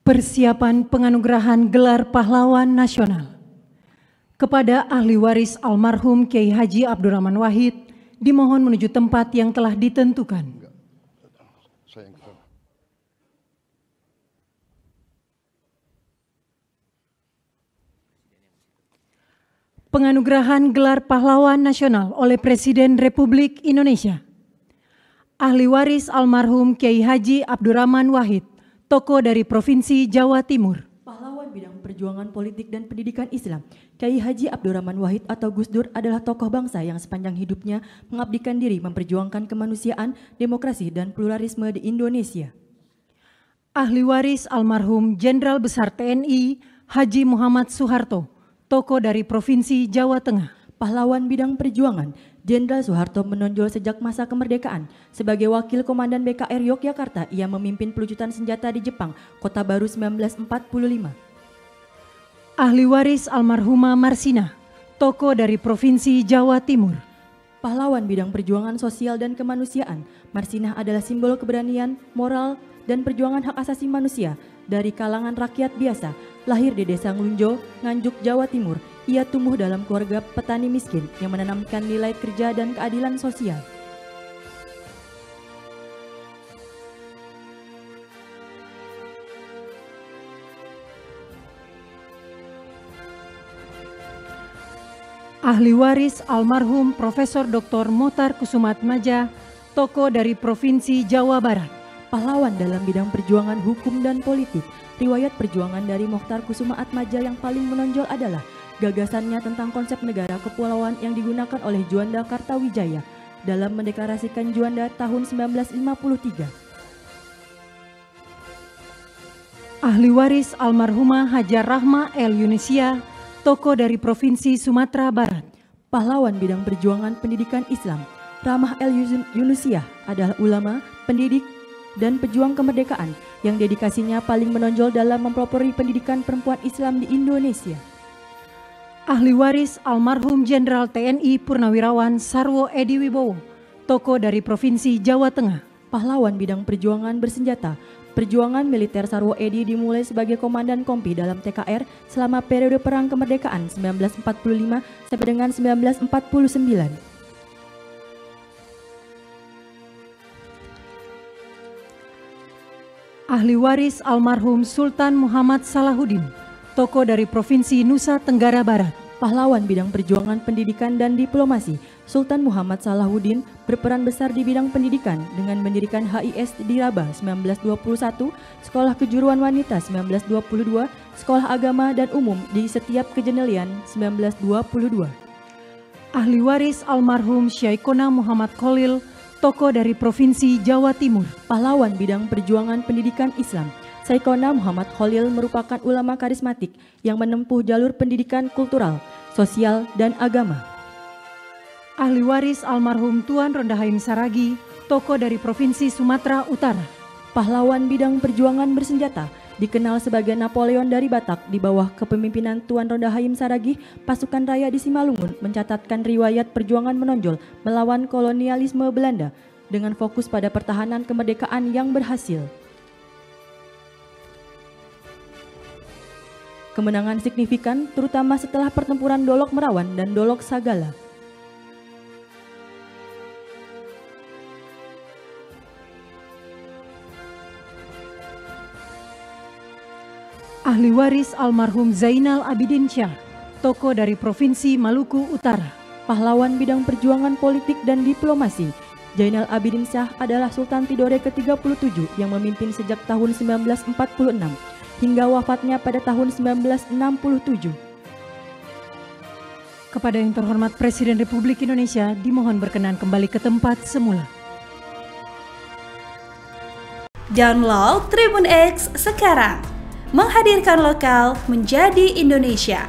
Persiapan penganugerahan gelar pahlawan nasional kepada ahli waris almarhum Kiai Haji Abdurrahman Wahid dimohon menuju tempat yang telah ditentukan. Penganugerahan gelar pahlawan nasional oleh Presiden Republik Indonesia. Ahli waris almarhum Kiai Haji Abdurrahman Wahid, tokoh dari Provinsi Jawa Timur. Pahlawan bidang perjuangan politik dan pendidikan Islam, Kiai Haji Abdurrahman Wahid atau Gus Dur adalah tokoh bangsa yang sepanjang hidupnya mengabdikan diri memperjuangkan kemanusiaan, demokrasi, dan pluralisme di Indonesia. Ahli waris almarhum Jenderal Besar TNI Haji Muhammad Soeharto, tokoh dari Provinsi Jawa Tengah. Pahlawan bidang perjuangan, Jenderal Soeharto menonjol sejak masa kemerdekaan. Sebagai wakil komandan BKR Yogyakarta, ia memimpin pelucutan senjata di Jepang, Kota Baru 1945. Ahli waris almarhumah Marsina, tokoh dari Provinsi Jawa Timur. Pahlawan bidang perjuangan sosial dan kemanusiaan, Marsinah adalah simbol keberanian, moral, dan perjuangan hak asasi manusia dari kalangan rakyat biasa. Lahir di Desa Nglunjo, Nganjuk, Jawa Timur, ia tumbuh dalam keluarga petani miskin yang menanamkan nilai kerja dan keadilan sosial. Ahli waris almarhum Profesor Dr. Mokhtar Kusumaatmadja, tokoh dari Provinsi Jawa Barat. Pahlawan dalam bidang perjuangan hukum dan politik. Riwayat perjuangan dari Mokhtar Kusumaatmadja yang paling menonjol adalah gagasannya tentang konsep negara kepulauan yang digunakan oleh Juanda Kartawijaya dalam mendeklarasikan Juanda tahun 1953. Ahli waris almarhumah Hajar Rahma El Yunisia, tokoh dari Provinsi Sumatera Barat. Pahlawan bidang perjuangan pendidikan Islam, Rahmah El Yunisia adalah ulama, pendidik, dan pejuang kemerdekaan yang dedikasinya paling menonjol dalam mempelopori pendidikan perempuan Islam di Indonesia. Ahli waris almarhum Jenderal TNI Purnawirawan Sarwo Edi Wibowo, tokoh dari Provinsi Jawa Tengah. Pahlawan bidang perjuangan bersenjata, perjuangan militer Sarwo Edi dimulai sebagai komandan kompi dalam TKR selama periode Perang Kemerdekaan 1945 sampai dengan 1949. Ahli waris almarhum Sultan Muhammad Salahuddin, tokoh dari Provinsi Nusa Tenggara Barat. Pahlawan bidang perjuangan pendidikan dan diplomasi, Sultan Muhammad Salahuddin berperan besar di bidang pendidikan dengan mendirikan HIS di Rabah 1921, Sekolah Kejuruan Wanita 1922, Sekolah Agama dan Umum di setiap Kejenelian 1922. Ahli waris almarhum Syaikona Muhammad Khalil, tokoh dari Provinsi Jawa Timur. Pahlawan bidang perjuangan pendidikan Islam, Syaikona Muhammad Khalil merupakan ulama karismatik yang menempuh jalur pendidikan kultural, sosial, dan agama. Ahli waris almarhum Tuan Rondahaim Saragi, tokoh dari Provinsi Sumatera Utara. Pahlawan bidang perjuangan bersenjata, dikenal sebagai Napoleon dari Batak di bawah kepemimpinan Tuan Rondahaim Saragi, pasukan raya di Simalungun mencatatkan riwayat perjuangan menonjol melawan kolonialisme Belanda dengan fokus pada pertahanan kemerdekaan yang berhasil. Kemenangan signifikan terutama setelah pertempuran Dolok Merawan dan Dolok Sagala. Ahli waris almarhum Zainal Abidin Syah, tokoh dari Provinsi Maluku Utara. Pahlawan bidang perjuangan politik dan diplomasi, Zainal Abidin Syah adalah Sultan Tidore ke-37 yang memimpin sejak tahun 1946 hingga wafatnya pada tahun 1967. Kepada yang terhormat Presiden Republik Indonesia dimohon berkenan kembali ke tempat semula. Download Tribun X sekarang, menghadirkan lokal menjadi Indonesia.